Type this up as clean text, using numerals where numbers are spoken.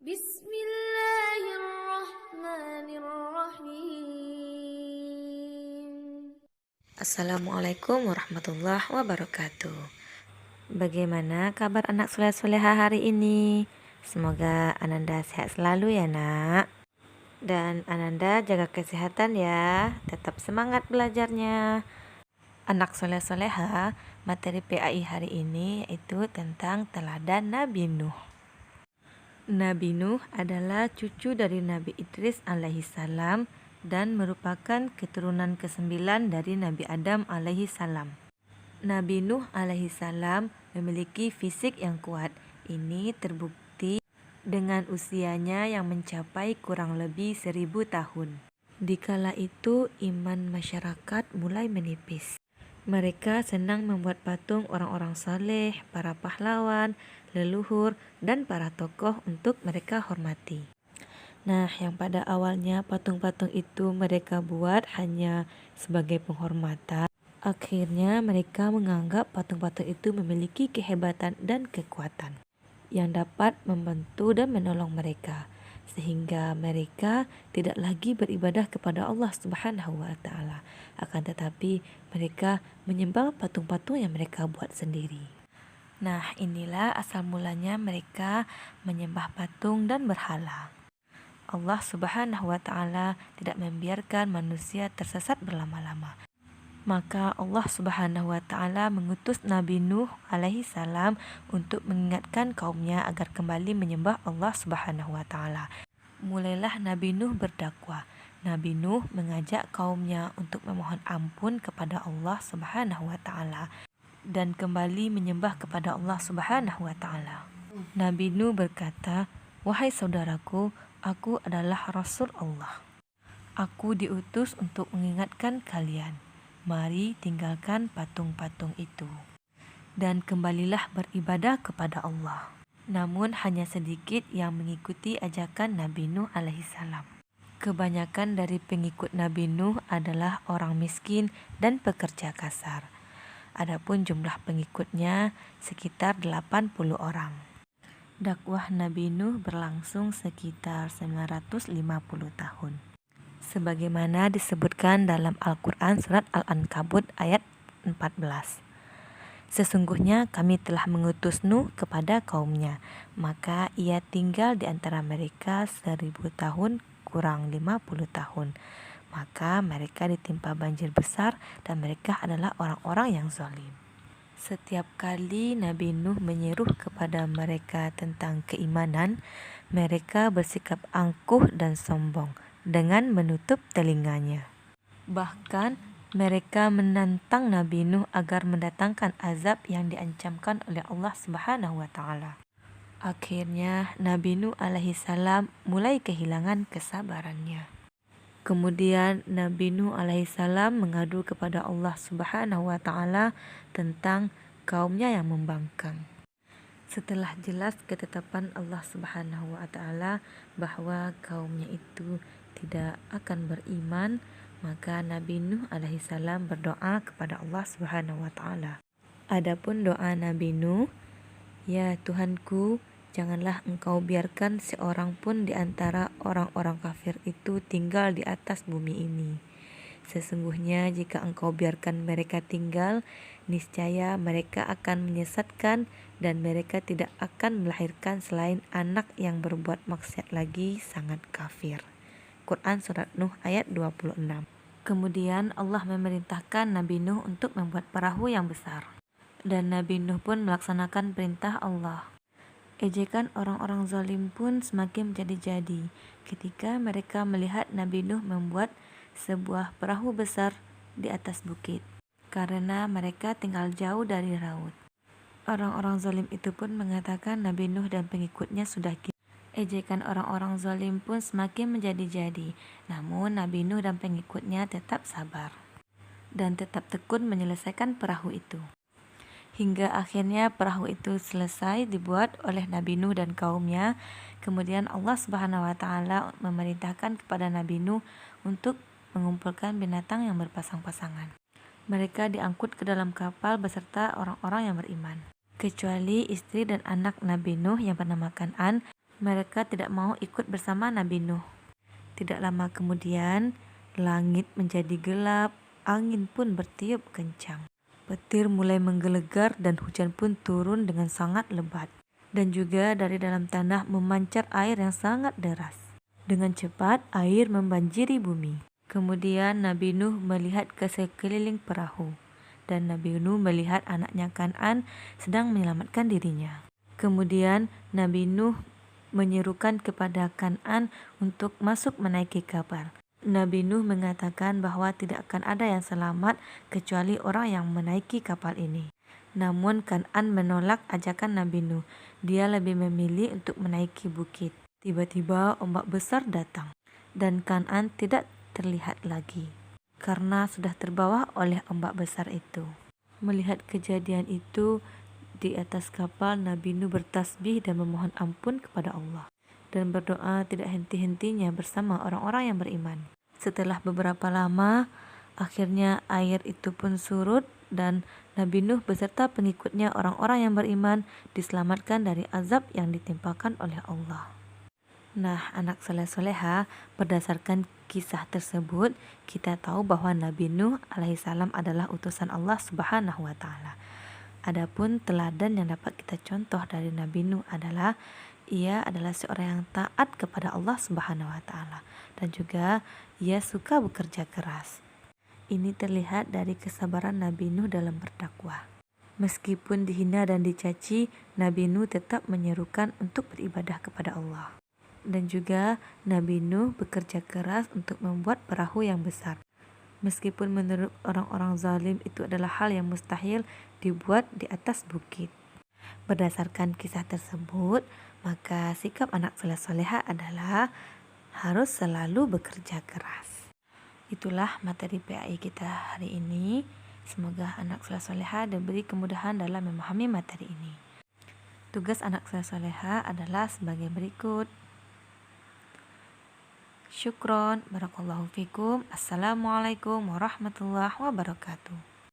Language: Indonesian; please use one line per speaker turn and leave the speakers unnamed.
Bismillahirrahmanirrahim.
Assalamualaikum warahmatullahi wabarakatuh. Bagaimana kabar anak soleh-soleha hari ini? Semoga Ananda sehat selalu ya nak. Dan Ananda jaga kesehatan ya. Tetap semangat belajarnya. Anak soleh-soleha, materi PAI hari ini yaitu tentang teladan Nabi Nuh. Nabi Nuh adalah cucu dari Nabi Idris alaihissalam dan merupakan keturunan ke-9 dari Nabi Adam alaihissalam. Nabi Nuh alaihissalam memiliki fisik yang kuat. Ini terbukti dengan usianya yang mencapai kurang lebih 1000 tahun. Dikala itu iman masyarakat mulai menipis. Mereka senang membuat patung orang-orang saleh, para pahlawan, leluhur, dan para tokoh untuk mereka hormati. Nah, yang pada awalnya patung-patung itu mereka buat hanya sebagai penghormatan, akhirnya mereka menganggap patung-patung itu memiliki kehebatan dan kekuatan yang dapat membantu dan menolong mereka, sehingga mereka tidak lagi beribadah kepada Allah Subhanahu wa taala. Akan tetapi mereka menyembah patung-patung yang mereka buat sendiri. Nah, inilah asal mulanya mereka menyembah patung dan berhala. Allah Subhanahu wa taala tidak membiarkan manusia tersesat berlama-lama. Maka Allah Subhanahu wa taala mengutus Nabi Nuh alaihi salam untuk mengingatkan kaumnya agar kembali menyembah Allah Subhanahu wa taala. Mulailah Nabi Nuh berdakwah. Nabi Nuh mengajak kaumnya untuk memohon ampun kepada Allah Subhanahu wa taala dan kembali menyembah kepada Allah Subhanahu wa taala. Nabi Nuh berkata, "Wahai saudaraku, aku adalah Rasul Allah. Aku diutus untuk mengingatkan kalian. Mari tinggalkan patung-patung itu dan kembalilah beribadah kepada Allah." Namun hanya sedikit yang mengikuti ajakan Nabi Nuh alaihissalam. Kebanyakan dari pengikut Nabi Nuh adalah orang miskin dan pekerja kasar. Adapun jumlah pengikutnya sekitar 80 orang. Dakwah Nabi Nuh berlangsung sekitar 950 tahun. Sebagaimana disebutkan dalam Al-Quran surat Al-Ankabut ayat 14. Sesungguhnya kami telah mengutus Nuh kepada kaumnya, maka ia tinggal di antara mereka 1000 tahun kurang 50 tahun. Maka mereka ditimpa banjir besar dan mereka adalah orang-orang yang zalim. Setiap kali Nabi Nuh menyeru kepada mereka tentang keimanan, mereka bersikap angkuh dan sombong dengan menutup telinganya. Bahkan mereka menantang Nabi Nuh agar mendatangkan azab yang diancamkan oleh Allah Subhanahu wa taala. Akhirnya Nabi Nuh alaihissalam mulai kehilangan kesabarannya. Kemudian Nabi Nuh alaihissalam mengadu kepada Allah Subhanahu wa taala tentang kaumnya yang membangkang. Setelah jelas ketetapan Allah Subhanahu wa taala bahwa kaumnya itu tidak akan beriman, maka Nabi Nuh alaihissalam berdoa kepada Allah Subhanahu wa taala. Adapun doa Nabi Nuh, "Ya Tuhanku, janganlah Engkau biarkan seorang pun di antara orang-orang kafir itu tinggal di atas bumi ini. Sesungguhnya jika Engkau biarkan mereka tinggal, niscaya mereka akan menyesatkan dan mereka tidak akan melahirkan selain anak yang berbuat maksiat lagi sangat kafir." Quran Surat Nuh ayat 26. Kemudian Allah memerintahkan Nabi Nuh untuk membuat perahu yang besar. Dan Nabi Nuh pun melaksanakan perintah Allah. Ejekan orang-orang zalim pun semakin menjadi-jadi ketika mereka melihat Nabi Nuh membuat sebuah perahu besar di atas bukit, karena mereka tinggal jauh dari laut. Orang-orang zalim itu pun mengatakan Nabi Nuh dan pengikutnya sudah gila. Ejekan orang-orang zalim pun semakin menjadi-jadi, namun Nabi Nuh dan pengikutnya tetap sabar dan tetap tekun menyelesaikan perahu itu. Hingga akhirnya perahu itu selesai dibuat oleh Nabi Nuh dan kaumnya. Kemudian Allah Subhanahu wa taala memerintahkan kepada Nabi Nuh untuk mengumpulkan binatang yang berpasang-pasangan. Mereka diangkut ke dalam kapal beserta orang-orang yang beriman, kecuali istri dan anak Nabi Nuh yang bernama Kan'an. Mereka tidak mau ikut bersama Nabi Nuh. Tidak lama kemudian, langit menjadi gelap, angin pun bertiup kencang. Petir mulai menggelegar dan hujan pun turun dengan sangat lebat. Dan juga dari dalam tanah memancar air yang sangat deras. Dengan cepat air membanjiri bumi. Kemudian Nabi Nuh melihat ke sekeliling perahu. Dan Nabi Nuh melihat anaknya Kan'an sedang menyelamatkan dirinya. Kemudian Nabi Nuh menyerukan kepada Kan'an untuk masuk menaiki kapal. Nabi Nuh mengatakan bahwa tidak akan ada yang selamat kecuali orang yang menaiki kapal ini. Namun Kan'an menolak ajakan Nabi Nuh. Dia lebih memilih untuk menaiki bukit. Tiba-tiba ombak besar datang dan Kan'an tidak terlihat lagi karena sudah terbawa oleh ombak besar itu. Melihat kejadian itu, di atas kapal Nabi Nuh bertasbih dan memohon ampun kepada Allah dan berdoa tidak henti-hentinya bersama orang-orang yang beriman. Setelah beberapa lama, akhirnya air itu pun surut dan Nabi Nuh beserta pengikutnya orang-orang yang beriman diselamatkan dari azab yang ditimpakan oleh Allah. Nah, anak soleh-soleha, berdasarkan kisah tersebut, kita tahu bahwa Nabi Nuh alaihissalam adalah utusan Allah Subhanahu wa Ta'ala. Adapun teladan yang dapat kita contoh dari Nabi Nuh adalah ia adalah seorang yang taat kepada Allah Subhanahu wa Ta'ala dan juga ia suka bekerja keras. Ini terlihat dari kesabaran Nabi Nuh dalam berdakwah. Meskipun dihina dan dicaci, Nabi Nuh tetap menyerukan untuk beribadah kepada Allah. Dan juga Nabi Nuh bekerja keras untuk membuat perahu yang besar. Meskipun menurut orang-orang zalim itu adalah hal yang mustahil dibuat di atas bukit. Berdasarkan kisah tersebut, maka sikap anak soleh-soleha adalah harus selalu bekerja keras. Itulah materi PAI kita hari ini. Semoga anak soleh-soleha diberi kemudahan dalam memahami materi ini. Tugas anak soleh-soleha adalah sebagai berikut. Syukron, barakallahu fikum. Assalamualaikum warahmatullahi wabarakatuh.